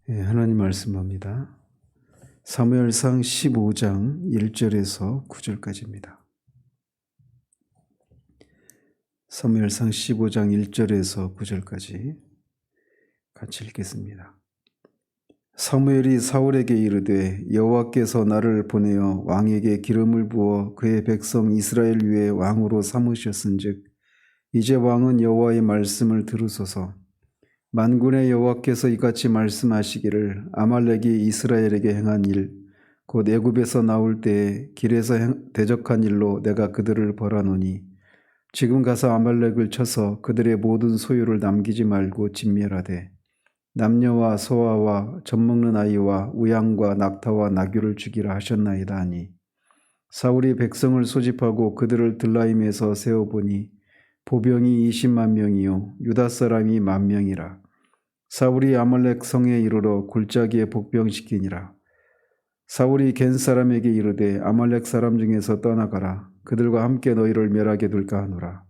하나님 말씀합니다. 사무엘상 15장 1절에서 9절까지입니다. 사무엘상 15장 1절에서 9절까지 같이 읽겠습니다. 사무엘이 사울에게 이르되 여호와께서 나를 보내어 왕에게 기름을 부어 그의 백성 이스라엘 위에 왕으로 삼으셨은즉 이제 왕은 여호와의 말씀을 들으소서. 만군의 여호와께서 이같이 말씀하시기를 아말렉이 이스라엘에게 행한 일 곧 애굽에서 나올 때에 길에서 대적한 일로 내가 그들을 벌하노니 지금 가서 아말렉을 쳐서 그들의 모든 소유를 남기지 말고 진멸하되 남녀와 소아와 젖먹는 아이와 우양과 낙타와 나귀를 죽이라 하셨나이다 하니 사울이 백성을 소집하고 그들을 들라임에서 세어보니 보병이 20만 명이요 유다 사람이 10,000명이라. 사울이 아말렉 성에 이르러 골짜기에 복병시키니라. 사울이 겐 사람에게 이르되 아말렉 사람 중에서 떠나가라. 그들과 함께 너희를 멸하게 둘까 하노라.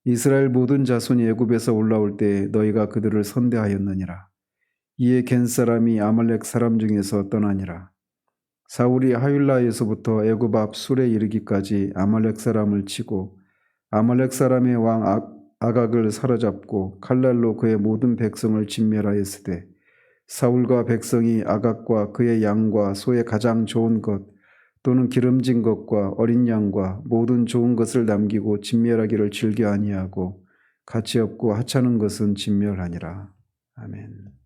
이스라엘 모든 자손이 애굽에서 올라올 때 너희가 그들을 선대하였느니라. 이에 겐 사람이 아말렉 사람 중에서 떠나니라. 사울이 하윌라에서부터 애굽 앞 술에 이르기까지 아말렉 사람을 치고 아말렉 사람의 왕 아각을 사로잡고 칼날로 그의 모든 백성을 진멸하였으되 사울과 백성이 아각과 그의 양과 소의 가장 좋은 것 또는 기름진 것과 어린 양과 모든 좋은 것을 남기고 진멸하기를 즐겨 아니하고 가치 없고 하찮은 것은 진멸하니라. 아멘.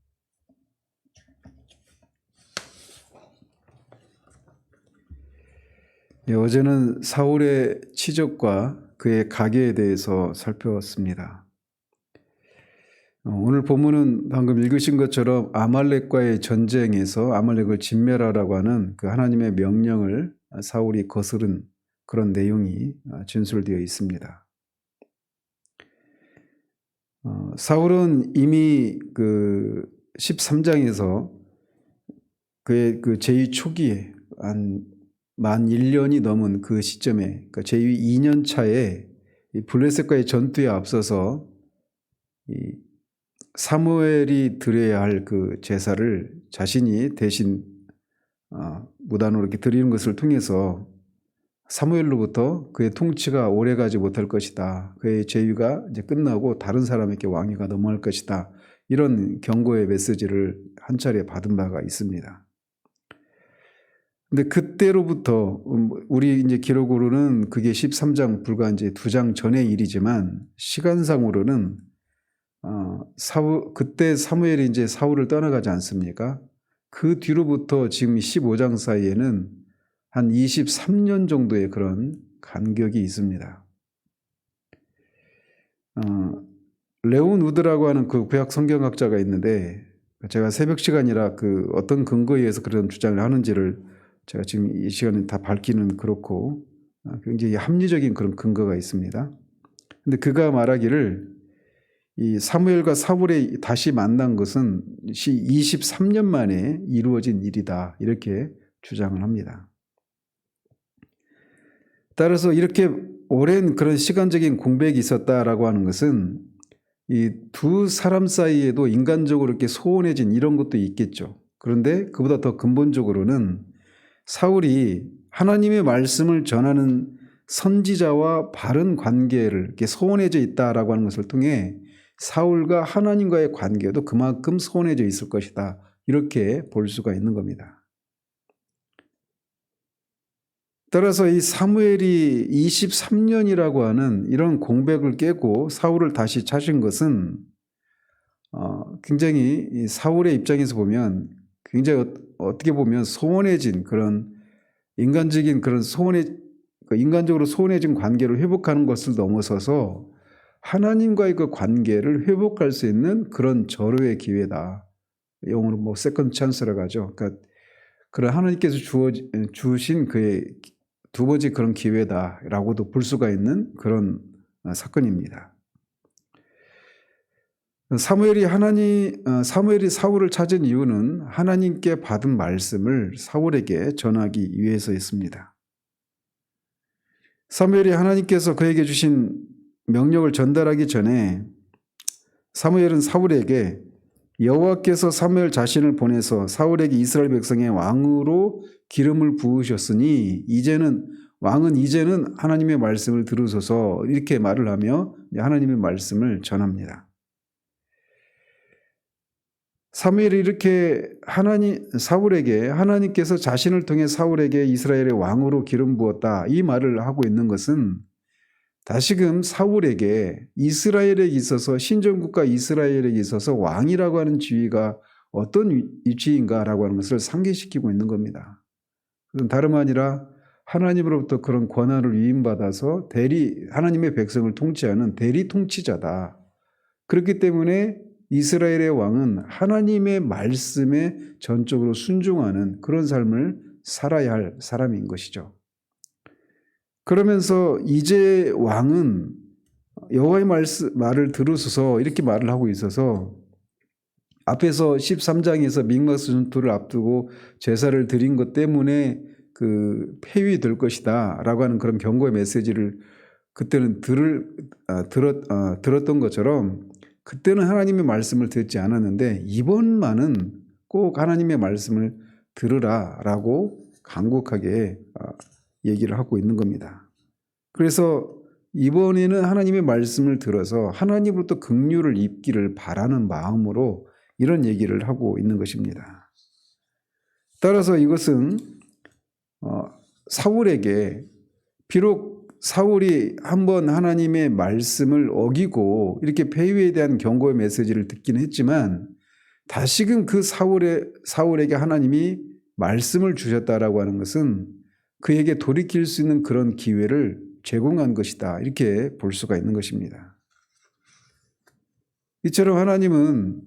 어제는 사울의 치적과 그의 가계에 대해서 살펴봤습니다. 오늘 본문은 방금 읽으신 것처럼 아말렉과의 전쟁에서 아말렉을 진멸하라고 하는 그 하나님의 명령을 사울이 거스른 그런 내용이 진술되어 있습니다. 사울은 이미 그 13장에서 그의 그 제위 초기에 한 만 1년이 넘은 그 시점에 그러니까 제위 2년 차에 블레셋과의 전투에 앞서서 이 사무엘이 드려야 할 그 제사를 자신이 대신 무단으로 이렇게 드리는 것을 통해서 사무엘로부터 그의 통치가 오래가지 못할 것이다. 그의 제위가 이제 끝나고 다른 사람에게 왕위가 넘어갈 것이다. 이런 경고의 메시지를 한 차례 받은 바가 있습니다. 근데 그때로부터 우리 이제 기록으로는 그게 13장 불과 이제 2장 전의 일이지만 시간상으로는 그때 사무엘이 이제 사울을 떠나가지 않습니까? 그 뒤로부터 지금 15장 사이에는 한 23년 정도의 그런 간격이 있습니다. 레온 우드라고 하는 그 구약 성경학자가 있는데 제가 새벽 시간이라 그 어떤 근거에 의해서 그런 주장을 하는지를 제가 지금 이 시간에 다 밝기는 그렇고 굉장히 합리적인 그런 근거가 있습니다. 근데 그가 말하기를 이 사무엘과 사울이 다시 만난 것은 23년 만에 이루어진 일이다. 이렇게 주장을 합니다. 따라서 이렇게 오랜 그런 시간적인 공백이 있었다라고 하는 것은 이 두 사람 사이에도 인간적으로 이렇게 소원해진 이런 것도 있겠죠. 그런데 그보다 더 근본적으로는 사울이 하나님의 말씀을 전하는 선지자와 바른 관계를 이렇게 소원해져 있다라고 하는 것을 통해 사울과 하나님과의 관계도 그만큼 소원해져 있을 것이다. 이렇게 볼 수가 있는 겁니다. 따라서 이 사무엘이 23년이라고 하는 이런 공백을 깨고 사울을 다시 찾은 것은 굉장히 이 사울의 입장에서 보면 굉장히 어떻게 보면 소원해진 그런 인간적인 그런 인간적으로 소원해진 관계를 회복하는 것을 넘어서서 하나님과의 그 관계를 회복할 수 있는 그런 절호의 기회다. 영어로 뭐 세컨드 찬스라고 하죠. 그러니까 그런 하나님께서 주신 그의 두 번째 그런 기회다라고도 볼 수가 있는 그런 사건입니다. 사무엘이 사울을 찾은 이유는 하나님께 받은 말씀을 사울에게 전하기 위해서였습니다. 사무엘이 하나님께서 그에게 주신 명령을 전달하기 전에 사무엘은 사울에게 여호와께서 사무엘 자신을 보내서 사울에게 이스라엘 백성의 왕으로 기름을 부으셨으니 왕은 이제는 하나님의 말씀을 들으소서 이렇게 말을 하며 하나님의 말씀을 전합니다. 사무엘이 이렇게 사울에게 하나님께서 자신을 통해 사울에게 이스라엘의 왕으로 기름 부었다 이 말을 하고 있는 것은 다시금 사울에게 이스라엘에 있어서 신정국가 이스라엘에 있어서 왕이라고 하는 지위가 어떤 위치인가라고 하는 것을 상기시키고 있는 겁니다. 그건 다름 아니라 하나님으로부터 그런 권한을 위임받아서 하나님의 백성을 통치하는 대리 통치자다. 그렇기 때문에 이스라엘의 왕은 하나님의 말씀에 전적으로 순종하는 그런 삶을 살아야 할 사람인 것이죠. 그러면서 이제 왕은 여호와의 말을 들으소서 이렇게 말을 하고 있어서 앞에서 13장에서 mikmas 전투를 앞두고 제사를 드린 것 때문에 폐위될 것이다 라고 하는 그런 경고의 메시지를 그때는 들었던 것처럼 그때는 하나님의 말씀을 듣지 않았는데 이번만은 꼭 하나님의 말씀을 들으라 라고 간곡하게 얘기를 하고 있는 겁니다. 그래서 이번에는 하나님의 말씀을 들어서 하나님으로부터 긍휼을 입기를 바라는 마음으로 이런 얘기를 하고 있는 것입니다. 따라서 이것은 사울에게 비록 사울이 한번 하나님의 말씀을 어기고 이렇게 폐위에 대한 경고의 메시지를 듣긴 했지만 다시금 그 사울에게 하나님이 말씀을 주셨다라고 하는 것은 그에게 돌이킬 수 있는 그런 기회를 제공한 것이다. 이렇게 볼 수가 있는 것입니다. 이처럼 하나님은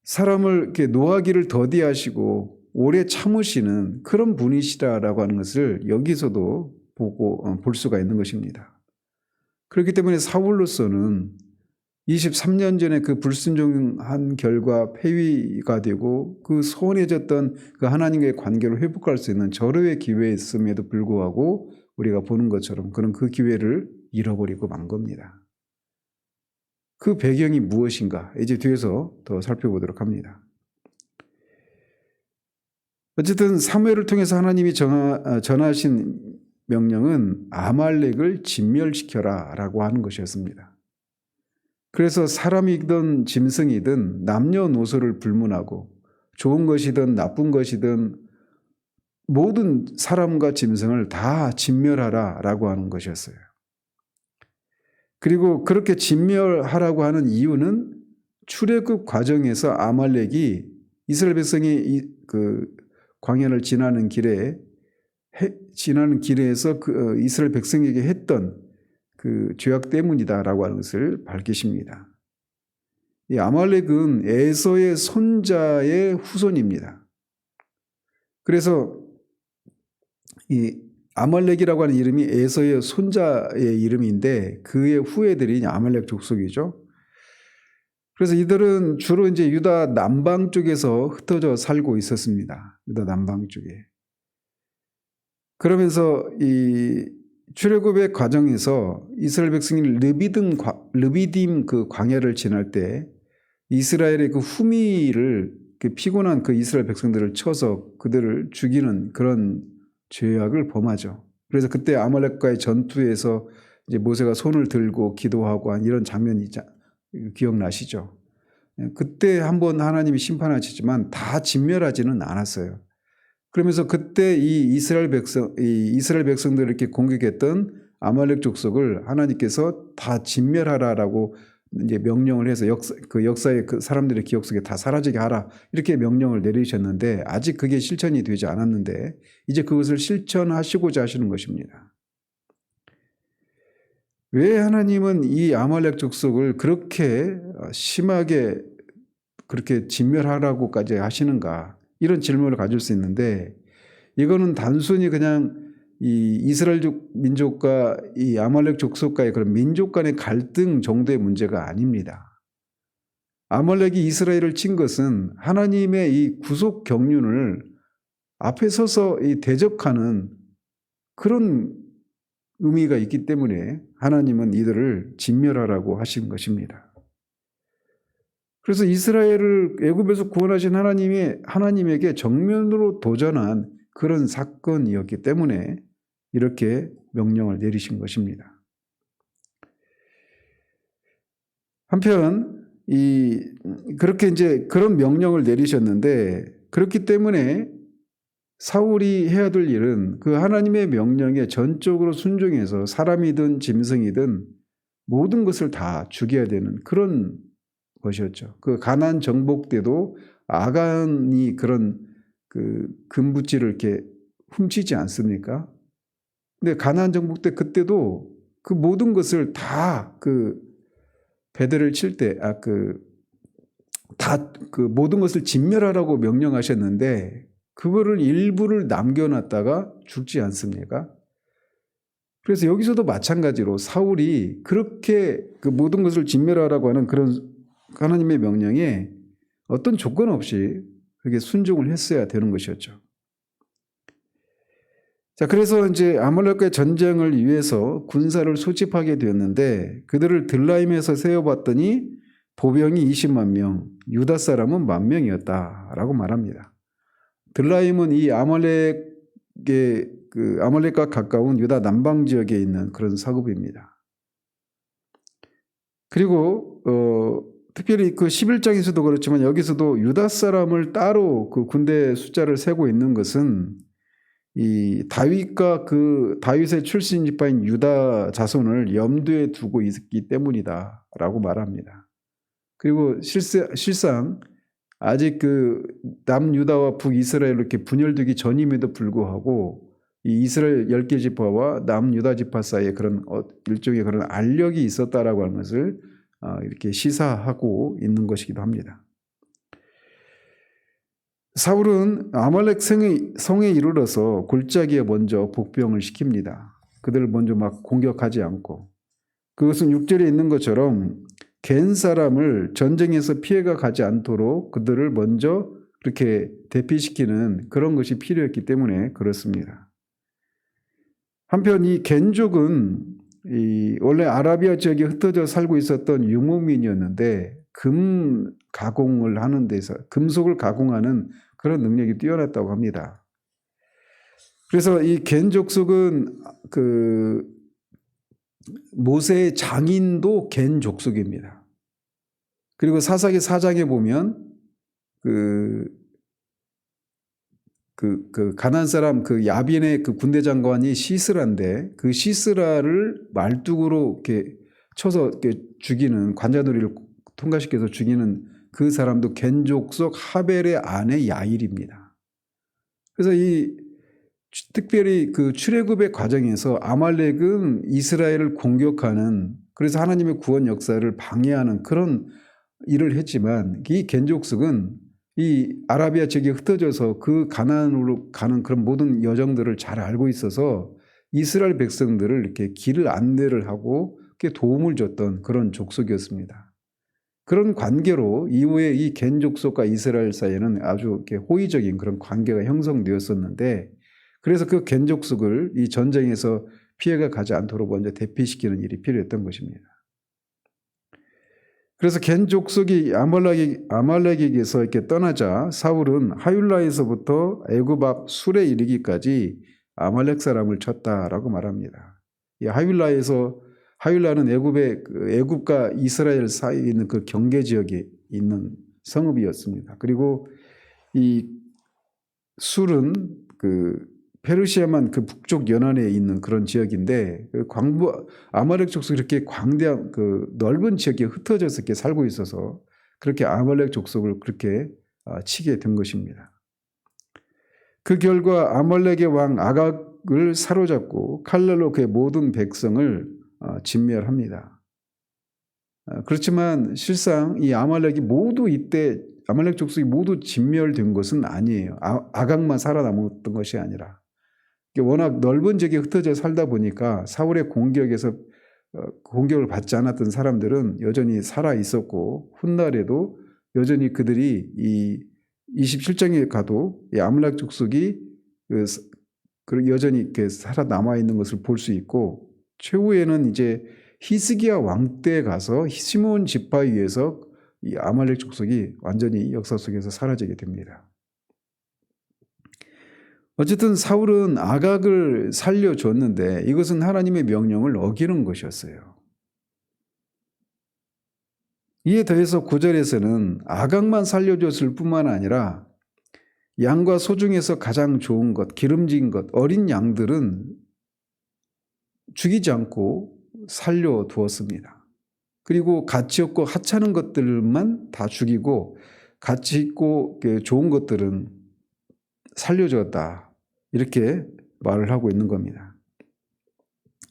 사람을 이렇게 노하기를 더디하시고 오래 참으시는 그런 분이시다라고 하는 것을 여기서도 볼 수가 있는 것입니다. 그렇기 때문에 사울로서는 23년 전에 그 불순종한 결과 폐위가 되고 그 소원해졌던 그 하나님과의 관계를 회복할 수 있는 절호의 기회였음에도 불구하고 우리가 보는 것처럼 그런 그 기회를 잃어버리고 만 겁니다. 그 배경이 무엇인가 이제 뒤에서 더 살펴보도록 합니다. 어쨌든 사무엘을 통해서 하나님이 전하신 명령은 아말렉을 진멸시켜라 라고 하는 것이었습니다. 그래서 사람이든 짐승이든 남녀노소를 불문하고 좋은 것이든 나쁜 것이든 모든 사람과 짐승을 다 진멸하라 라고 하는 것이었어요. 그리고 그렇게 진멸하라고 하는 이유는 출애굽 과정에서 아말렉이 이스라엘 백성이 그 광야를 지나는 길에서 이스라엘 백성에게 했던 그 죄악 때문이다라고 하는 것을 밝히십니다. 이 아말렉은 에서의 손자의 후손입니다. 그래서 이 아말렉이라고 하는 이름이 에서의 손자의 이름인데 그의 후예들이 아말렉 족속이죠. 그래서 이들은 주로 이제 유다 남방 쪽에서 흩어져 살고 있었습니다. 유다 남방 쪽에. 그러면서 이 출애굽의 과정에서 이스라엘 백성이 르비딤 그 광야를 지날 때 이스라엘의 그 후미를 피곤한 그 이스라엘 백성들을 쳐서 그들을 죽이는 그런 죄악을 범하죠. 그래서 그때 아말렉과의 전투에서 이제 모세가 손을 들고 기도하고 한 이런 장면이 기억나시죠? 그때 한번 하나님이 심판하시지만 다 진멸하지는 않았어요. 그러면서 그때 이 이스라엘 백성들을 이렇게 공격했던 아말렉 족속을 하나님께서 다 진멸하라라고 이제 명령을 해서 그 역사의 그 사람들의 기억 속에 다 사라지게 하라 이렇게 명령을 내리셨는데 아직 그게 실천이 되지 않았는데 이제 그것을 실천하시고자 하시는 것입니다. 왜 하나님은 이 아말렉 족속을 그렇게 심하게 그렇게 진멸하라고까지 하시는가 이런 질문을 가질 수 있는데 이거는 단순히 그냥 이 이스라엘 민족과 이 아말렉 족속과의 그런 민족 간의 갈등 정도의 문제가 아닙니다. 아말렉이 이스라엘을 친 것은 하나님의 이 구속 경륜을 앞에 서서 이 대적하는 그런 의미가 있기 때문에 하나님은 이들을 진멸하라고 하신 것입니다. 그래서 이스라엘을 애굽에서 구원하신 하나님에게 정면으로 도전한 그런 사건이었기 때문에 이렇게 명령을 내리신 것입니다. 한편 그렇게 이제 그런 명령을 내리셨는데, 그렇기 때문에 사울이 해야 될 일은 그 하나님의 명령에 전적으로 순종해서 사람이든 짐승이든 모든 것을 다 죽여야 되는 그런 것이었죠. 그 가나안 정복 때도 아간이 그런 그 금부지를 이렇게 훔치지 않습니까? 근데 가나안 정복 때 그때도 그 모든 것을 다 그 배들을 칠 때 다 그 모든 것을 진멸하라고 명령하셨는데 그거를 일부를 남겨놨다가 죽지 않습니까? 그래서 여기서도 마찬가지로 사울이 그렇게 그 모든 것을 진멸하라고 하는 그런 하나님의 명령에 어떤 조건 없이 그렇게 순종을 했어야 되는 것이었죠. 자, 그래서 이제 아말렉과의 전쟁을 위해서 군사를 소집하게 되었는데 그들을 들라임에서 세워봤더니 보병이 20만 명, 유다 사람은 10,000명이었다라고 말합니다. 들라임은 이 아말렉과 가까운 유다 남방 지역에 있는 그런 서급입니다. 그리고 특별히 그 11장에서도 그렇지만 여기서도 유다 사람을 따로 그 군대 숫자를 세고 있는 것은 이 다윗과 그 다윗의 출신 지파인 유다 자손을 염두에 두고 있기 때문이다라고 말합니다. 그리고 실상 아직 그 남유다와 북이스라엘 이렇게 분열되기 전임에도 불구하고 이 이스라엘 10개 지파와 남유다 지파 사이에 그런 일종의 그런 알력이 있었다라고 하는 것을 이렇게 시사하고 있는 것이기도 합니다. 사울은 아말렉 성에 이르러서 골짜기에 먼저 복병을 시킵니다. 그들을 먼저 막 공격하지 않고, 그것은 6절에 있는 것처럼 겐 사람을 전쟁에서 피해가 가지 않도록 그들을 먼저 그렇게 대피시키는 그런 것이 필요했기 때문에 그렇습니다. 한편 이 겐족은 원래 아라비아 지역에 흩어져 살고 있었던 유목민이었는데 금 가공을 하는 데서 금속을 가공하는 그런 능력이 뛰어났다고 합니다. 그래서 이 겐 족속은 그 모세의 장인도 겐 족속입니다. 그리고 사사기 4장에 보면 그 가나안 사람 그 야빈의 그 군대 장관이 시스라인데 그 시스라를 말뚝으로 이렇게 쳐서 이렇게 죽이는 관자놀이를 통과시켜서 죽이는 그 사람도 겐 족속 하벨의 아내 야일입니다. 그래서 특별히 그 출애굽의 과정에서 아말렉은 이스라엘을 공격하는, 그래서 하나님의 구원 역사를 방해하는 그런 일을 했지만 이 겐 족속은 이 아라비아 지역에 흩어져서 그 가나안으로 가는 그런 모든 여정들을 잘 알고 있어서 이스라엘 백성들을 이렇게 길을 안내를 하고 도움을 줬던 그런 족속이었습니다. 그런 관계로 이후에 이 겐 족속과 이스라엘 사이에는 아주 이렇게 호의적인 그런 관계가 형성되었었는데, 그래서 그 겐 족속을 이 전쟁에서 피해가 가지 않도록 먼저 대피시키는 일이 필요했던 것입니다. 그래서 겐 족속이 아말렉에게서 이렇게 떠나자 사울은 하윌라에서부터 애굽 앞 술에 이르기까지 아말렉 사람을 쳤다라고 말합니다. 이 하윌라는 애굽과 이스라엘 사이에 있는 그 경계 지역에 있는 성읍이었습니다. 그리고 이 술은 그 페르시아만 그 북쪽 연안에 있는 그런 지역인데 아말렉 족속이 이렇게 광대한 그 넓은 지역에 흩어져서 이렇게 살고 있어서 그렇게 아말렉 족속을 그렇게 치게 된 것입니다. 그 결과 아말렉의 왕 아각을 사로잡고 칼날로 그의 모든 백성을 진멸합니다. 그렇지만 실상 이 아말렉 족속이 모두 진멸된 것은 아니에요. 아각만 살아남았던 것이 아니라 워낙 넓은 지역에 흩어져 살다 보니까 사울의 공격을 받지 않았던 사람들은 여전히 살아 있었고, 훗날에도 여전히 그들이 이 27장에 가도 이 아말렉 족속이 여전히 이렇게 살아남아 있는 것을 볼 수 있고, 최후에는 이제 히스기야 왕 때 가서 시므온 지파에 의해서 이 아말렉 족속이 완전히 역사 속에서 사라지게 됩니다. 어쨌든 사울은 아각을 살려줬는데 이것은 하나님의 명령을 어기는 것이었어요. 이에 더해서 9절에서는 아각만 살려줬을 뿐만 아니라 양과 소 중에서 가장 좋은 것, 기름진 것, 어린 양들은 죽이지 않고 살려두었습니다. 그리고 가치 없고 하찮은 것들만 다 죽이고 가치 있고 좋은 것들은 살려주었다. 이렇게 말을 하고 있는 겁니다.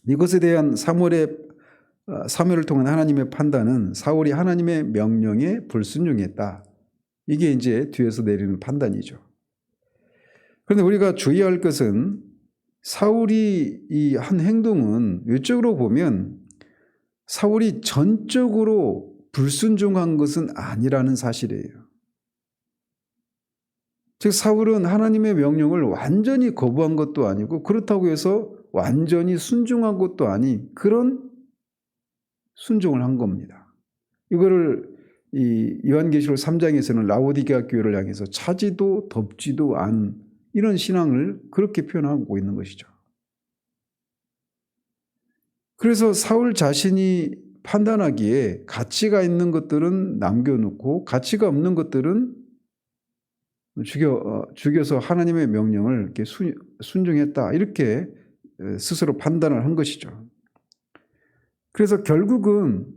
이것에 대한 사무엘을 통한 하나님의 판단은 사울이 하나님의 명령에 불순종했다. 이게 이제 뒤에서 내리는 판단이죠. 그런데 우리가 주의할 것은 사울이 이 한 행동은 외적으로 보면 사울이 전적으로 불순종한 것은 아니라는 사실이에요. 즉 사울은 하나님의 명령을 완전히 거부한 것도 아니고 그렇다고 해서 완전히 순종한 것도 아닌 그런 순종을 한 겁니다. 이거를 이 요한계시록 3장에서는 라오디게아 교회를 향해서 차지도 덥지도 않은 이런 신앙을 그렇게 표현하고 있는 것이죠. 그래서 사울 자신이 판단하기에 가치가 있는 것들은 남겨놓고 가치가 없는 것들은 죽여서 하나님의 명령을 이렇게 순종했다. 이렇게 스스로 판단을 한 것이죠. 그래서 결국은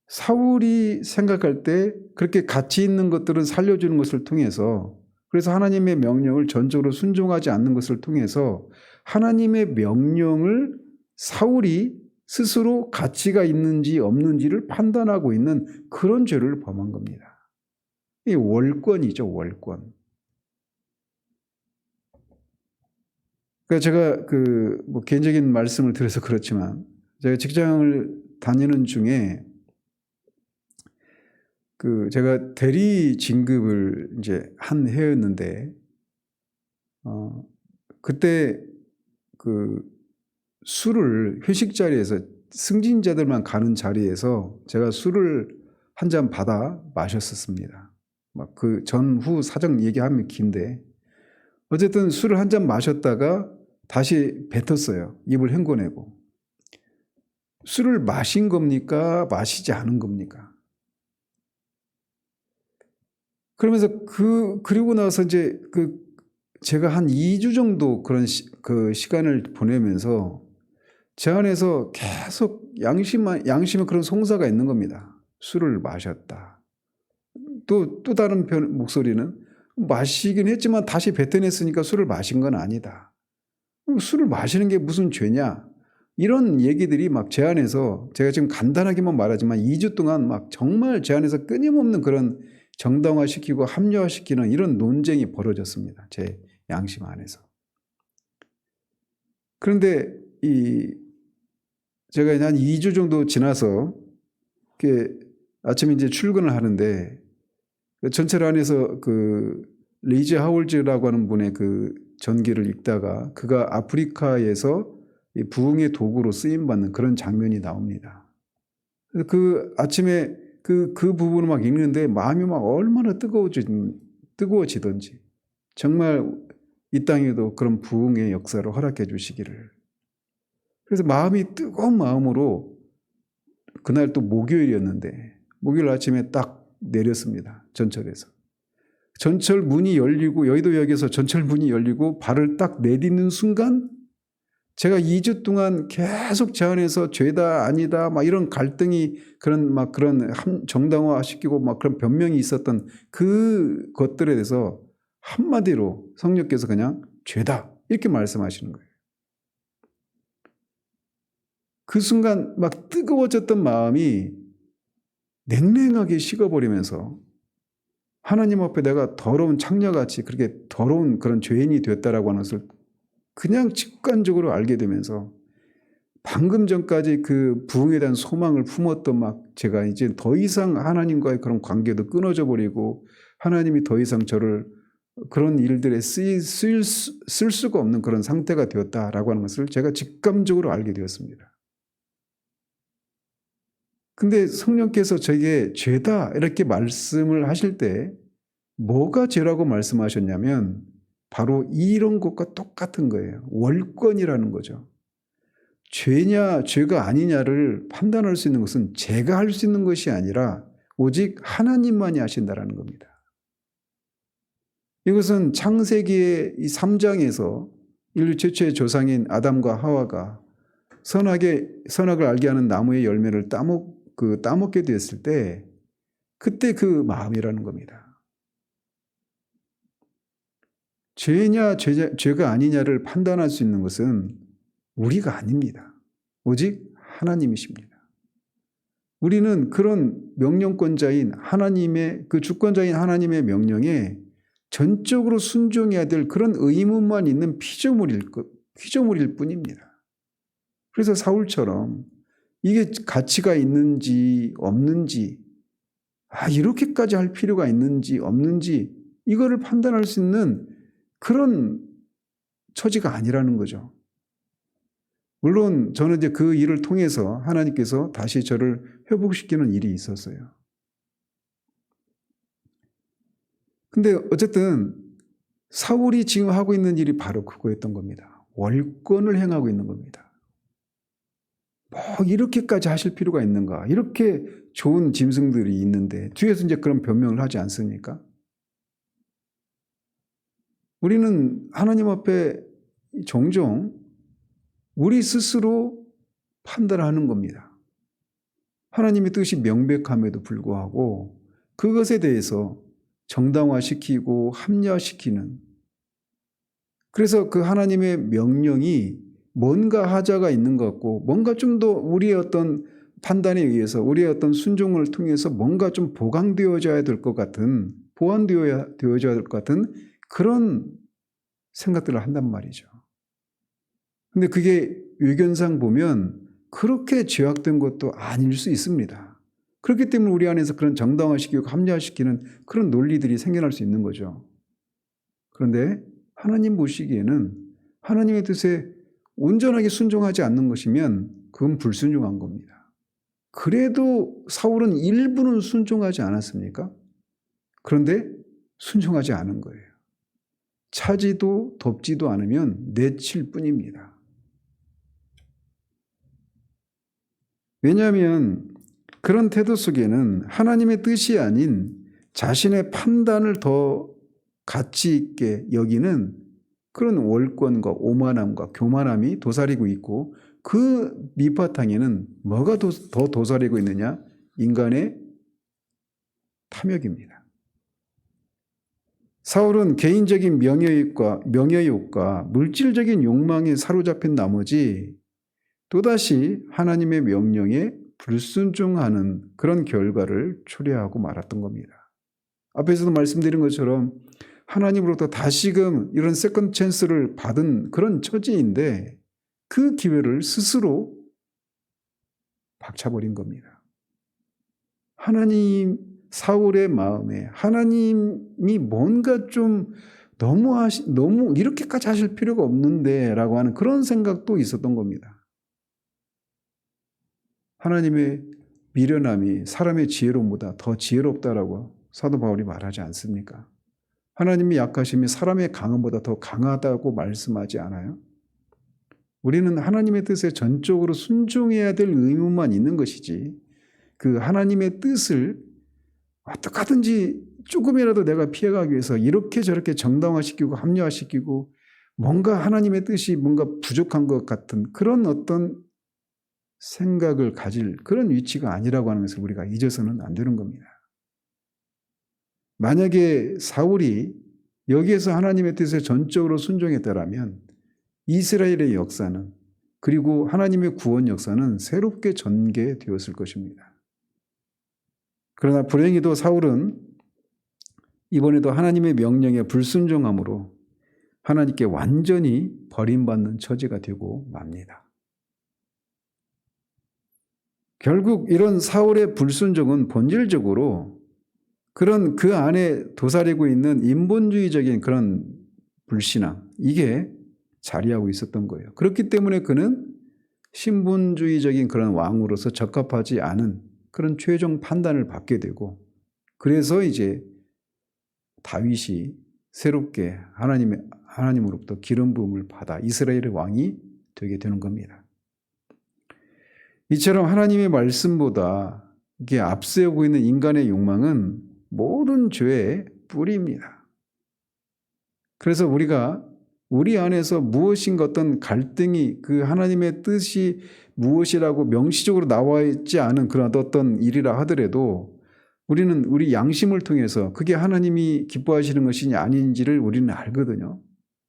사울이 생각할 때 그렇게 가치 있는 것들은 살려주는 것을 통해서 그래서 하나님의 명령을 전적으로 순종하지 않는 것을 통해서 하나님의 명령을 사울이 스스로 가치가 있는지 없는지를 판단하고 있는 그런 죄를 범한 겁니다. 이 월권이죠, 월권. 그러니까 제가 뭐 개인적인 말씀을 드려서 그렇지만 제가 직장을 다니는 중에 제가 대리 진급을 이제 한 해였는데 그때 술을 회식 자리에서 승진자들만 가는 자리에서 제가 술을 한 잔 받아 마셨었습니다. 막 그 전후 사정 얘기하면 긴데 어쨌든 술을 한 잔 마셨다가 다시 뱉었어요. 입을 헹궈내고. 술을 마신 겁니까? 마시지 않은 겁니까? 그러면서 그리고 나서 이제 제가 한 2주 정도 그런 시간을 보내면서 제 안에서 계속 양심의 그런 송사가 있는 겁니다. 술을 마셨다. 또 다른 목소리는 마시긴 했지만 다시 뱉어냈으니까 술을 마신 건 아니다. 술을 마시는 게 무슨 죄냐? 이런 얘기들이 막 제 안에서 제가 지금 간단하게만 말하지만 2주 동안 막 정말 제 안에서 끊임없는 그런 정당화시키고 합리화시키는 이런 논쟁이 벌어졌습니다. 제 양심 안에서. 그런데 제가 한 2주 정도 지나서 아침에 이제 출근을 하는데 전철 안에서 리즈 하울즈라고 하는 분의 전기를 읽다가 그가 아프리카에서 부흥의 도구로 쓰임받는 그런 장면이 나옵니다. 아침에 그 부분을 막 읽는데 마음이 막 얼마나 뜨거워지던지 정말 이 땅에도 그런 부흥의 역사를 허락해 주시기를. 그래서 마음이 뜨거운 마음으로 그날 또 목요일이었는데 목요일 아침에 딱 내렸습니다. 전철에서. 전철 문이 열리고 여의도역에서 전철 문이 열리고 발을 딱 내딛는 순간 제가 2주 동안 계속 제 안에서 죄다 아니다 막 이런 갈등이 그런 정당화시키고 막 그런 변명이 있었던 그 것들에 대해서 한마디로 성령께서 그냥 죄다 이렇게 말씀하시는 거예요. 그 순간 막 뜨거워졌던 마음이 냉랭하게 식어버리면서 하나님 앞에 내가 더러운 창녀같이 그렇게 더러운 그런 죄인이 됐다라고 하는 것을 그냥 직관적으로 알게 되면서 방금 전까지 그 부흥에 대한 소망을 품었던 막 제가 이제 더 이상 하나님과의 그런 관계도 끊어져 버리고 하나님이 더 이상 저를 그런 일들에 쓸 수가 없는 그런 상태가 되었다라고 하는 것을 제가 직감적으로 알게 되었습니다. 근데 성령께서 저에게 죄다 이렇게 말씀을 하실 때 뭐가 죄라고 말씀하셨냐면 바로 이런 것과 똑같은 거예요. 월권이라는 거죠. 죄냐 죄가 아니냐를 판단할 수 있는 것은 제가 할 수 있는 것이 아니라 오직 하나님만이 하신다라는 겁니다. 이것은 창세기의 이 3장에서 인류 최초의 조상인 아담과 하와가 선악을 알게 하는 나무의 열매를 따먹게 되었을 때 그때 그 마음이라는 겁니다. 죄냐 죄가 아니냐를 판단할 수 있는 것은 우리가 아닙니다. 오직 하나님이십니다. 우리는 그런 명령권자인 하나님의 그 주권자인 하나님의 명령에 전적으로 순종해야 될 그런 의무만 있는 피조물일 뿐입니다. 그래서 사울처럼 이게 가치가 있는지 없는지 이렇게까지 할 필요가 있는지 없는지 이거를 판단할 수 있는 그런 처지가 아니라는 거죠. 물론 저는 이제 그 일을 통해서 하나님께서 다시 저를 회복시키는 일이 있었어요. 근데 어쨌든 사울이 지금 하고 있는 일이 바로 그거였던 겁니다. 월권을 행하고 있는 겁니다. 뭐 이렇게까지 하실 필요가 있는가? 이렇게 좋은 짐승들이 있는데 뒤에서 이제 그런 변명을 하지 않습니까? 우리는 하나님 앞에 종종 우리 스스로 판단하는 겁니다. 하나님의 뜻이 명백함에도 불구하고 그것에 대해서 정당화시키고 합리화시키는, 그래서 그 하나님의 명령이 뭔가 하자가 있는 것 같고 뭔가 좀 더 우리의 어떤 판단에 의해서 우리의 어떤 순종을 통해서 뭔가 좀 보강되어져야 될 것 같은, 보완되어져야 될 것 같은 그런 생각들을 한단 말이죠. 근데 그게 외견상 보면 그렇게 죄악된 것도 아닐 수 있습니다. 그렇기 때문에 우리 안에서 그런 정당화시키고 합리화시키는 그런 논리들이 생겨날 수 있는 거죠. 그런데 하나님 보시기에는 하나님의 뜻에 온전하게 순종하지 않는 것이면 그건 불순종한 겁니다. 그래도 사울은 일부는 순종하지 않았습니까? 그런데 순종하지 않은 거예요. 차지도 덮지도 않으면 내칠 뿐입니다. 왜냐하면 그런 태도 속에는 하나님의 뜻이 아닌 자신의 판단을 더 가치 있게 여기는 그런 월권과 오만함과 교만함이 도사리고 있고, 그 밑바탕에는 뭐가 더 도사리고 있느냐? 인간의 탐욕입니다. 사울은 개인적인 명예욕과 물질적인 욕망에 사로잡힌 나머지 또다시 하나님의 명령에 불순종하는 그런 결과를 초래하고 말았던 겁니다. 앞에서도 말씀드린 것처럼 하나님으로부터 다시금 이런 세컨드 찬스를 받은 그런 처지인데 그 기회를 스스로 박차버린 겁니다. 사울의 마음에 하나님이 뭔가 좀 너무 이렇게까지 하실 필요가 없는데 라고 하는 그런 생각도 있었던 겁니다. 하나님의 미련함이 사람의 지혜로움보다 더 지혜롭다라고 사도 바울이 말하지 않습니까? 하나님의 약하심이 사람의 강함보다 더 강하다고 말씀하지 않아요? 우리는 하나님의 뜻에 전적으로 순종해야 될 의무만 있는 것이지, 그 하나님의 뜻을 어떻게 하든지 조금이라도 내가 피해가기 위해서 이렇게 저렇게 정당화시키고 합리화시키고 뭔가 하나님의 뜻이 뭔가 부족한 것 같은 그런 어떤 생각을 가질 그런 위치가 아니라고 하는 것을 우리가 잊어서는 안 되는 겁니다. 만약에 사울이 여기에서 하나님의 뜻에 전적으로 순종했다라면 이스라엘의 역사는, 그리고 하나님의 구원 역사는 새롭게 전개되었을 것입니다. 그러나 불행히도 사울은 이번에도 하나님의 명령에 불순종함으로 하나님께 완전히 버림받는 처지가 되고 맙니다. 결국 이런 사울의 불순종은 본질적으로 그런 그 안에 도사리고 있는 인본주의적인 그런 불신앙, 이게 자리하고 있었던 거예요. 그렇기 때문에 그는 신분주의적인 그런 왕으로서 적합하지 않은 그런 최종 판단을 받게 되고, 그래서 이제 다윗이 새롭게 하나님으로부터 기름 부음을 받아 이스라엘의 왕이 되게 되는 겁니다. 이처럼 하나님의 말씀보다 이게 앞세우고 있는 인간의 욕망은 모든 죄의 뿌리입니다. 그래서 우리가 우리 안에서 무엇인가 어떤 갈등이, 그 하나님의 뜻이 무엇이라고 명시적으로 나와 있지 않은 그런 어떤 일이라 하더라도 우리는 우리 양심을 통해서 그게 하나님이 기뻐하시는 것이냐 아닌지를 우리는 알거든요.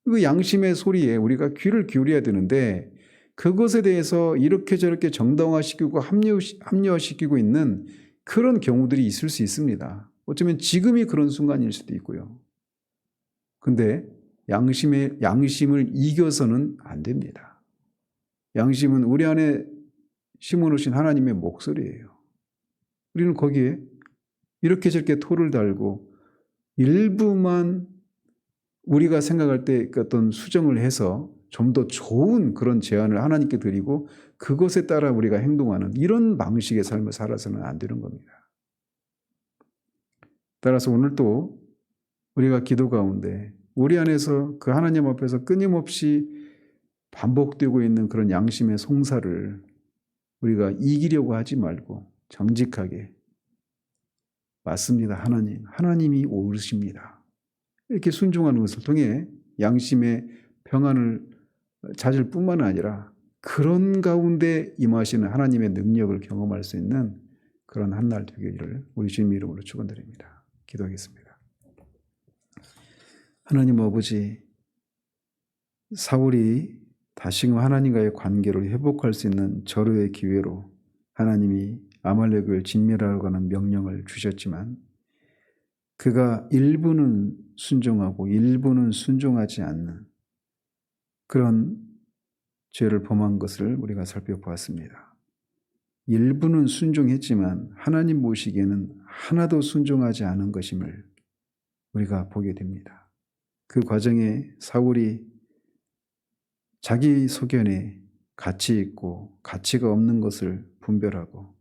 그 양심의 소리에 우리가 귀를 기울여야 되는데, 그것에 대해서 이렇게 저렇게 정당화시키고 합리화시키고 있는 그런 경우들이 있을 수 있습니다. 어쩌면 지금이 그런 순간일 수도 있고요. 근데 양심을 이겨서는 안 됩니다. 양심은 우리 안에 심어놓으신 하나님의 목소리예요. 우리는 거기에 이렇게 저렇게 토를 달고 일부만 우리가 생각할 때 어떤 수정을 해서 좀 더 좋은 그런 제안을 하나님께 드리고 그것에 따라 우리가 행동하는 이런 방식의 삶을 살아서는 안 되는 겁니다. 따라서 오늘도 우리가 기도 가운데 우리 안에서 그 하나님 앞에서 끊임없이 반복되고 있는 그런 양심의 송사를 우리가 이기려고 하지 말고 정직하게, 맞습니다. 하나님이 옳으십니다, 이렇게 순종하는 것을 통해 양심의 평안을 찾을 뿐만 아니라 그런 가운데 임하시는 하나님의 능력을 경험할 수 있는 그런 한 날 되기를 우리 주님 이름으로 축원드립니다. 기도하겠습니다. 하나님 아버지, 사울이 다시금 하나님과의 관계를 회복할 수 있는 절호의 기회로 하나님이 아말렉을 진멸하라고 하는 명령을 주셨지만, 그가 일부는 순종하고 일부는 순종하지 않는 그런 죄를 범한 것을 우리가 살펴보았습니다. 일부는 순종했지만 하나님 보시기에는 하나도 순종하지 않은 것임을 우리가 보게 됩니다. 그 과정에 사울이 자기 소견에 가치 있고 가치가 없는 것을 분별하고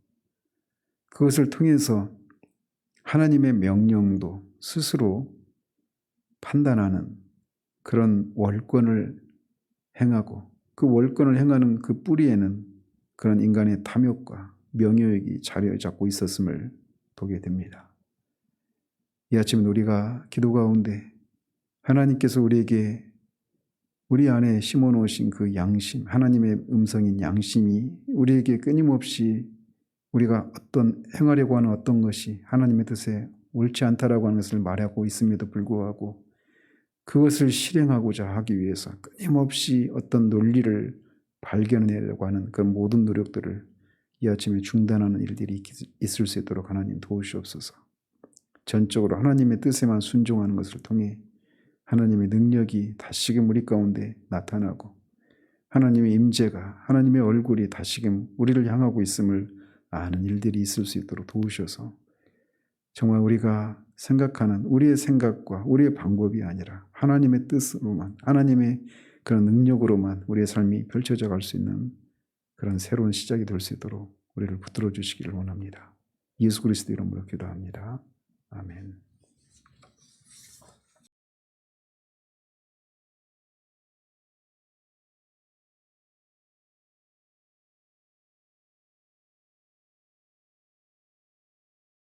그것을 통해서 하나님의 명령도 스스로 판단하는 그런 월권을 행하고, 그 월권을 행하는 그 뿌리에는 그런 인간의 탐욕과 명예욕이 자리 잡고 있었음을 보게 됩니다. 이 아침은 우리가 기도 가운데 하나님께서 우리에게 우리 안에 심어놓으신 그 양심, 하나님의 음성인 양심이 우리에게 끊임없이 우리가 어떤 행하려고 하는 어떤 것이 하나님의 뜻에 옳지 않다라고 하는 것을 말하고 있음에도 불구하고 그것을 실행하고자 하기 위해서 끊임없이 어떤 논리를 발견해내려고 하는 그런 모든 노력들을 이 아침에 중단하는 일들이 있을 수 있도록 하나님 도우시옵소서. 전적으로 하나님의 뜻에만 순종하는 것을 통해 하나님의 능력이 다시금 우리 가운데 나타나고 하나님의 임재가, 하나님의 얼굴이 다시금 우리를 향하고 있음을 아는 일들이 있을 수 있도록 도우셔서 정말 우리가 생각하는 우리의 생각과 우리의 방법이 아니라 하나님의 뜻으로만, 하나님의 그런 능력으로만 우리의 삶이 펼쳐져 갈 수 있는 그런 새로운 시작이 될 수 있도록 우리를 붙들어 주시기를 원합니다. 예수 그리스도 이름으로 기도합니다. 아멘.